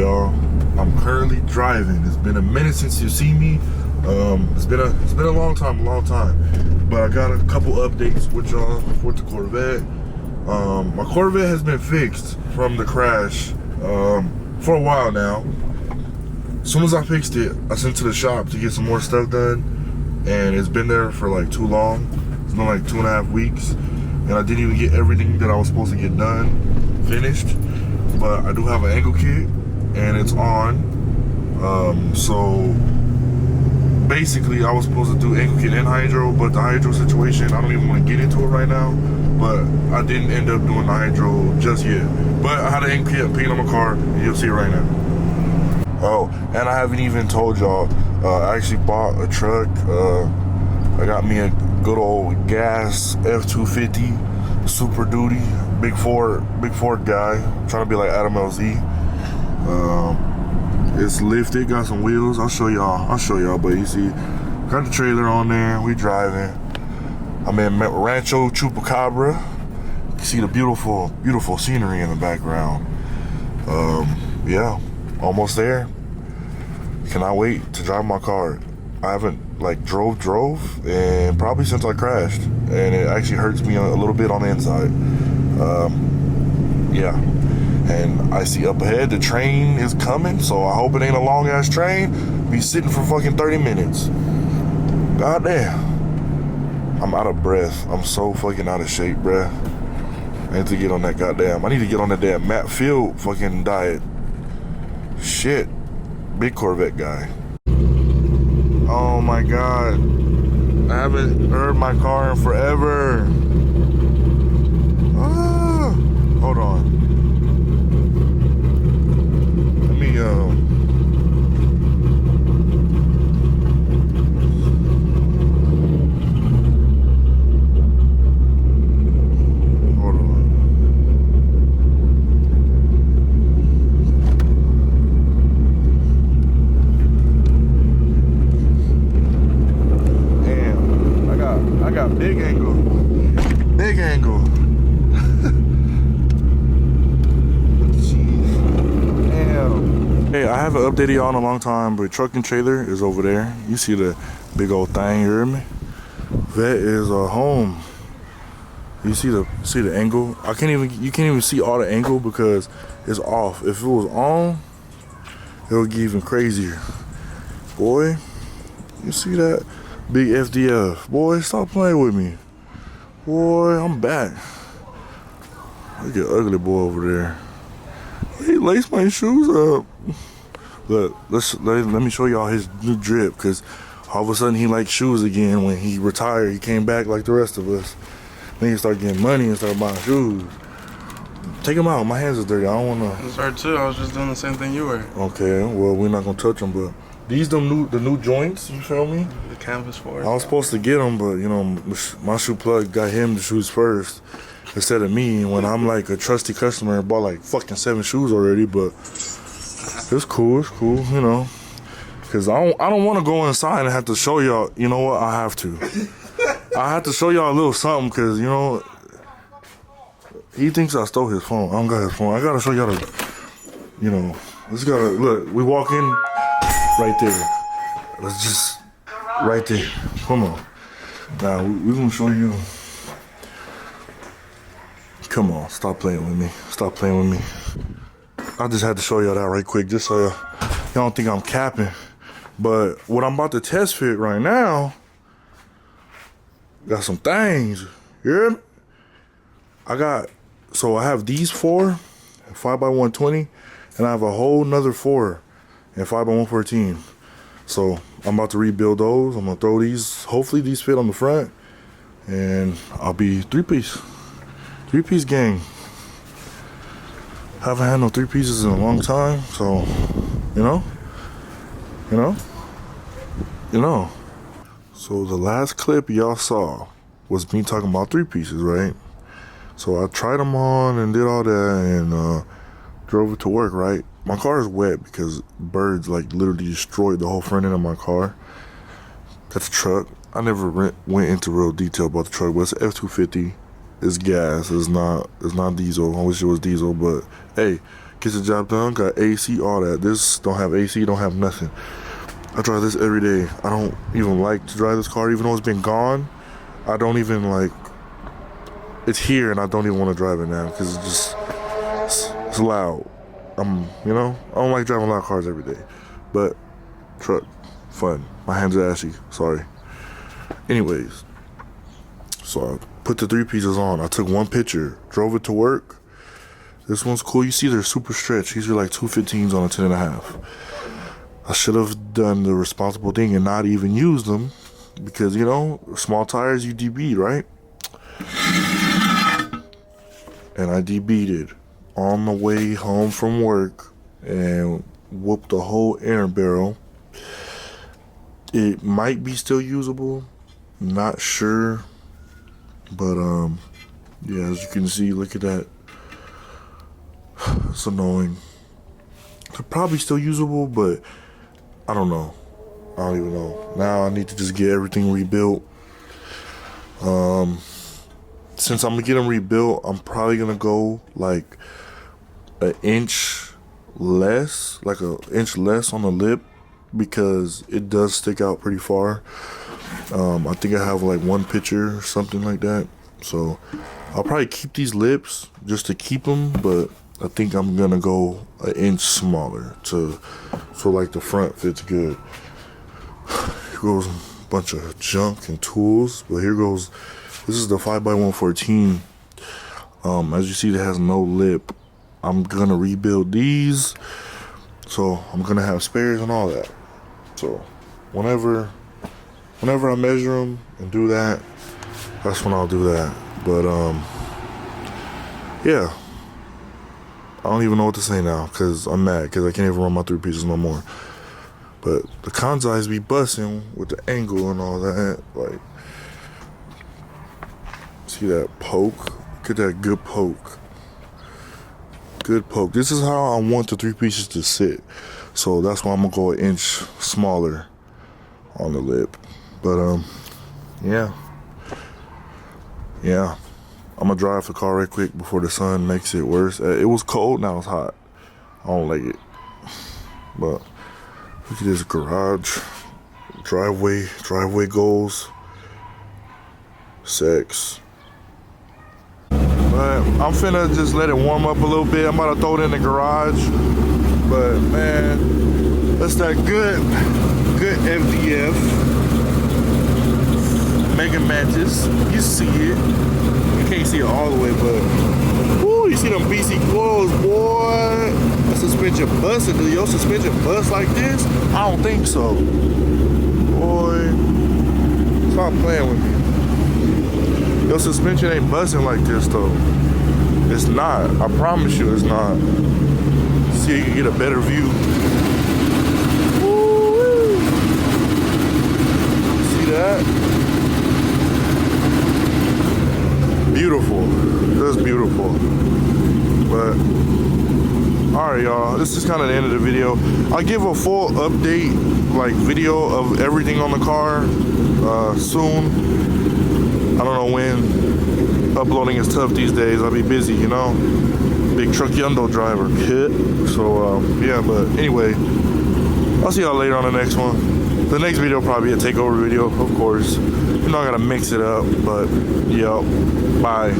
y'all. I'm currently driving. It's been a minute since you've seen me. It's been a long time. But I got a couple updates with y'all with the Corvette. My Corvette has been fixed from the crash for a while now. As soon as I fixed it, I sent it to the shop to get some more stuff done, and it's been there for like too long. It's been like 2.5 weeks, and I didn't even get everything that I was supposed to get done finished. But I do have an angle kit, and it's on. So basically, I was supposed to do angle kit and hydro, but the hydro situation, I don't even want to get into it right now. But I didn't end up doing the hydro just yet. But I had an angle kit paint on my car, and you'll see it right now. Oh, and I haven't even told y'all, I actually bought a truck. I got me a good old gas F-250 Super Duty, big Ford guy. I'm trying to be like Adam LZ. It's lifted, got some wheels. I'll show y'all, but you see, got the trailer on there, we driving. I'm in Rancho Chupacabra. You can see the beautiful scenery in the background. Yeah, almost there. Cannot wait to drive my car. I haven't like drove and probably since I crashed, and it actually hurts me a little bit on the inside. Yeah, and I see up ahead the train is coming, so I hope it ain't a long ass train. Be sitting for fucking 30 minutes. God damn, I'm out of breath. I'm so fucking out of shape, bruh. I need to get on that goddamn. I need to get on that damn Matt Field fucking diet. Shit. Big Corvette guy. Oh my god. I haven't heard my car in forever. Hold on. Let me Big angle. Damn. Hey, I haven't updated y'all in a long time, but truck and trailer is over there. You see the big old thing, you hear me? That is a home. You see the angle? You can't even see all the angle because it's off. If it was on, it would get even crazier. Boy, you see that? Big FDF. Boy, stop playing with me. Boy, I'm back. Look at ugly boy over there. He laced my shoes up. Look, let me show y'all his new drip, because all of a sudden he liked shoes again. When he retired, he came back like the rest of us. Then he started getting money and started buying shoes. Take them out. My hands are dirty. I don't want to. It's hard too. I was just doing the same thing you were. Okay, well, we're not going to touch them, but these the new joints, you feel me? The canvas for it. I was supposed to get them, but you know, my shoe plug got him the shoes first instead of me. When I'm like a trusty customer and bought like fucking 7 shoes already, but it's cool, you know. Cause I don't want to go inside and have to show y'all. You know what? I have to. I have to show y'all a little something, cause you know he thinks I stole his phone. I don't got his phone. I gotta show y'all the. You know, let's gotta look. We walk in. Right there. Let's just right there. Come on. Now we're gonna show you. Come on, stop playing with me. Stop playing with me. I just had to show y'all that right quick, just so y'all don't think I'm capping. But what I'm about to test fit right now, got some things. You hear me? I have these 4, 5x120, and I have a whole nother 4. And 5x114. So I'm about to rebuild those. I'm gonna throw these. Hopefully these fit on the front, and I'll be 3-piece gang. Haven't had no 3 pieces in a long time, so you know. So the last clip y'all saw was me talking about 3 pieces, right? So I tried them on and did all that, and drove it to work, right? My car is wet because birds like literally destroyed the whole front end of my car. That's a truck. I never went into real detail about the truck, but it's an F-250. It's gas. It's not diesel. I wish it was diesel, but hey, Gets the job done. Got AC, all that. This don't have AC, don't have nothing. I drive this every day. I don't even like to drive this car, even though it's been gone. I don't even like. It's here, and I don't even want to drive it now because it's loud. You know, I don't like driving loud cars every day. But truck, fun. My hands are ashy. Sorry. Anyways, so I put the 3 pieces on. I took one picture, drove it to work. This one's cool. You see, they're super stretched. These are like 215s on a 10.5. I should have done the responsible thing and not even used them because, you know, small tires, you DB, right? And I DB'd it on the way home from work and whooped the whole inner barrel. It might be still usable, not sure, but yeah, as you can see, look at that. It's annoying. They're probably still usable, but I don't know. I don't even know. Now I need to just get everything rebuilt. Since I'm gonna get them rebuilt, I'm probably gonna go like an inch less, like an inch less on the lip, because it does stick out pretty far. I think I have like one picture or something like that. So I'll probably keep these lips just to keep them, but I think I'm gonna go an inch smaller so like the front fits good. Here goes a bunch of junk and tools, but here goes. This is the 5x114. As you see, it has no lip. I'm gonna rebuild these, so I'm gonna have spares and all that. So whenever I measure them and do that, that's when I'll do that. But yeah, I don't even know what to say now because I'm mad because I can't even run my 3 pieces no more. But the Kansais be busting with the angle and all that. Like, see that poke? Look at that good poke. Good poke. This is how I want the 3 pieces to sit. So that's why I'm gonna go an inch smaller on the lip. But yeah. I'm gonna drive the car right quick before the sun makes it worse. It was cold, now it's hot. I don't like it. But look at this garage. Driveway goals. Sex. But I'm finna just let it warm up a little bit. I'm about to throw it in the garage. But man, that's that good FDF. Mega Mantis. You see it. You can't see it all the way, but woo, you see them BC coils, boy. That suspension busted. Do your suspension bust like this? I don't think so. Boy, stop playing with me. Your suspension ain't busting like this though. It's not. I promise you it's not. See if you can get a better view. Woo-wee. See that? Beautiful. That's beautiful. But alright y'all, this is kind of the end of the video. I'll give a full update, like video of everything on the car soon. I don't know when. Uploading is tough these days. I'll be busy, you know. Big truck Yundo driver. So yeah, but anyway, I'll see y'all later on the next one. The next video will probably be a takeover video, of course. You know, I gotta mix it up, but yeah, bye.